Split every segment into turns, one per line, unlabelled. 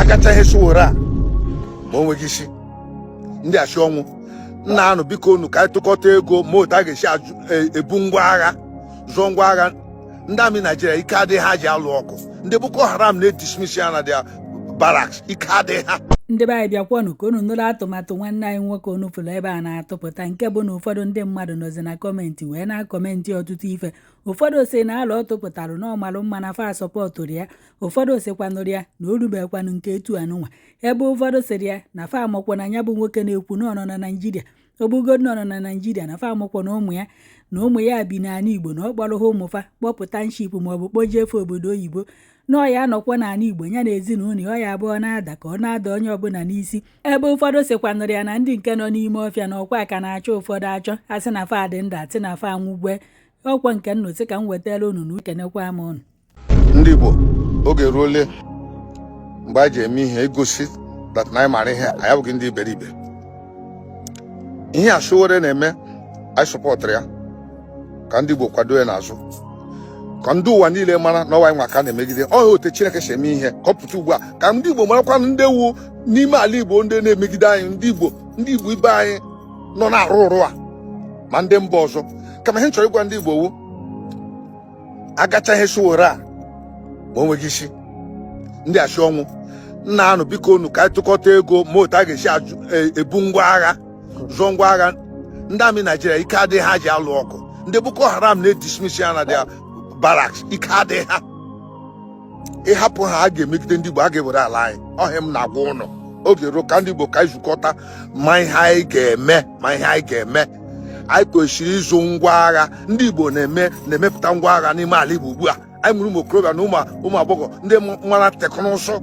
agacha ihe sowora ma o nweghị isi ndị achị ọnwụ nna anụ biko unu ka anyị tụkọta ego ma otu a ga-esi ebu ngwa agha zụọ ngwa agha ndị amị Naijiria ike adịghị ha ji alụ ọgụ ndị Boko Haram na-edismiss ya na dia barracks ike adịghị ha.
ndị be anyị bịakwanụ ka unu nụrụ atụmatụ nwanne anyị nwoke unu fụrụ ebe a na-atụpụta nke bụ na ụfọdụ ndị mmadụ nọzi na kọmentị wee na-akọmentị ọtụtụ ife. Ụfọdụ si na ala ọ tụpụtara na ọmalụ mma na fa sọpọtụrụ ya, ụfọdụ sikwanụrụ ya na o rubekwanụ nke etu anụnwa, ebe ụfọdụ sịrị ya na fa amụkwa na ya bụ nwoke na-ekwu na ọ nọ na Naịjirịa, obugodu nọ na Naịjirịa na fa amụkwa na ụmụ ya bi n'ala Igbo na ọ kpọrọ ha ụmụfa kpọpụta nship maọbụ kpojee efe obodo oyibo na ọ ya anọkwa n'ala Igbo ya na ezinụlọ ọ ya abụọ na-ada ka ọ na-ada onye ọbụla n'isi. Ebe ụfọdụ sikwanụrụ ya na ndị nke nọ n'ime ọfịa na ọkwa ka na-achọ ụfọdụ achọ asị na fa dị ndụ atị na fa anwụgwe ọkwa nke nnụsị ka m wetara unu na ukenekwa m unu.
Ndị Igbo oge ruole mgbe anyị ji eme ihe egosi that na anyị mara ihe anyị abụghị ndị iberibe. Ihe Sowore na-eme anyị sọpọtụrụ ya ka ndị Igbo kwado ya n'azụ ka ndị ụwa niile mara na ọwa anyị nwa ka na-emegide ọha ote Chineke si eme ihe kọpụta ugbu a ka ndị Igbo marakwanụ ndị wu n'ime ala Igbo ndị na-emegide anyị, ndị Igbo ibe anyị nọ na-arụ ụrụ a ma ndị mba ọzọ. Kama ihe chọrọ ịgwa ndị Igbo wu agacha ihe Sowore a ma o nweghị isi ndị achị ọnwụ nna anụ biko unu ka anyị tụkọta ego ma otu a ga-esi ebu ngwa agha zụọ ngwa agha ndị amị Naijiria ike adịghị ha ji alụ ọgụ ndị Boko Haram na-edismiss ya na dia barracks ike adịghị ha. Ịhapụ ha a ga-emegide ndị Igbo a ga-ewere ala anyị. Ọhịa m na-agwa ụnụ oge ruo ka ndị Igbo ka anyị zukọta ma ihe anyị ga-eme anyị kwesịrị ịzụ ngwa agha. Ndị Igbo na-emepụta ngwa agha n'ime ala Igbo ugbu a. Anyị mụrụ ụmụ okorobịa na ụmụ agbọghọ ndị mara teknụzụ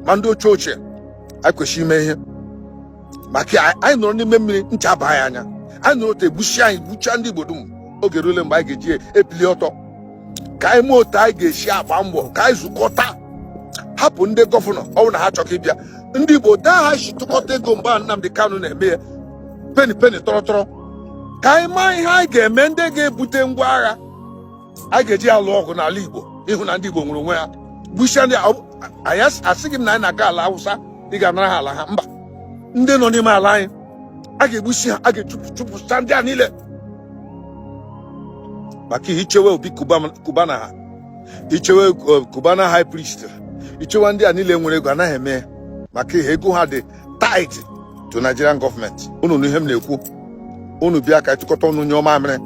ma ndị ochie anyị kwesịrị ime ihe maka anyị nọrọ n'ime mmiri ncha baa anyị anya, anyị nọrọ otu gbuchaa ndị Igbo dum. Oge rule mgbe anyị ga-eji ebili ọtọ ka anyị mee otu anyị ga-esi agba mbọ ka anyị zukọta hapụ ndị gọvanọ ọ bụrụ na ha chọrọ ịbịa. Ndị Igbo daa ha si tụkọta ego mgbe Nnamdi Kanu na-eme ya peni tọrọtọrọ ka anyị maa ihe anyị ga-eme ndị ga-ebute ngwa agha anyị ga-eji alụ ọgụ n'ala Igbo ịhụ na ndị Igbo nwere onwe ha gbuchia ndị anyị asịghị m na anyị na-aga ala Hausa ị ga-anara ha ala ha, mba, ndị nọ n'ime ala anyị a ga-egbusi ha, a ga-echụpụcha ndị a niile maka ichewe obi Kubana ha, ichewe Kubana high priest, ichewe ndị a niile nwere ego anaghị eme maka ihe ego ha dị tied to Nigerian government. Unu ihe m na-ekwu unu bịa ka ịtụkọta unu nye ọma mere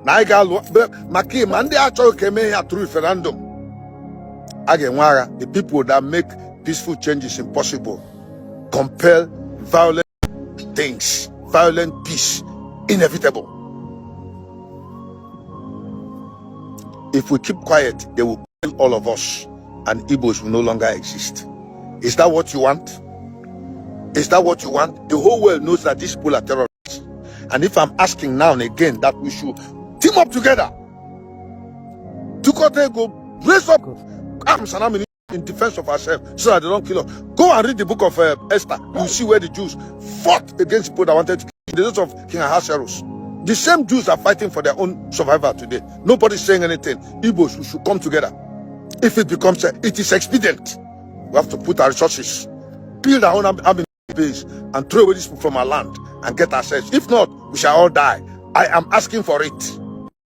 na anyị ga-alụ maka ma ndị achọghị ka eme ihe through referendum a ga-enwe agha. The people that make peaceful changes impossible compel violent things, violent peace inevitable. If we keep quiet, they will kill all of us and Igbos will no longer exist. Is that what you want? Is that what you want? The whole world knows that these people are terrorists. And if I'm asking now and again that we should team up together to go raise up arms and ammunition in defense of ourselves so that they don't kill us. Go and read the book of Esther. You see where the Jews fought against people that wanted to kill the days of King Ahasuerus. The same Jews are fighting for their own survival today. Nobody's saying anything. Igbos, we should come together. If it becomes, it is expedient. We have to put our resources, build our own army base, and throw away these people from our land and get ourselves. If not, we shall all die. I am asking for it.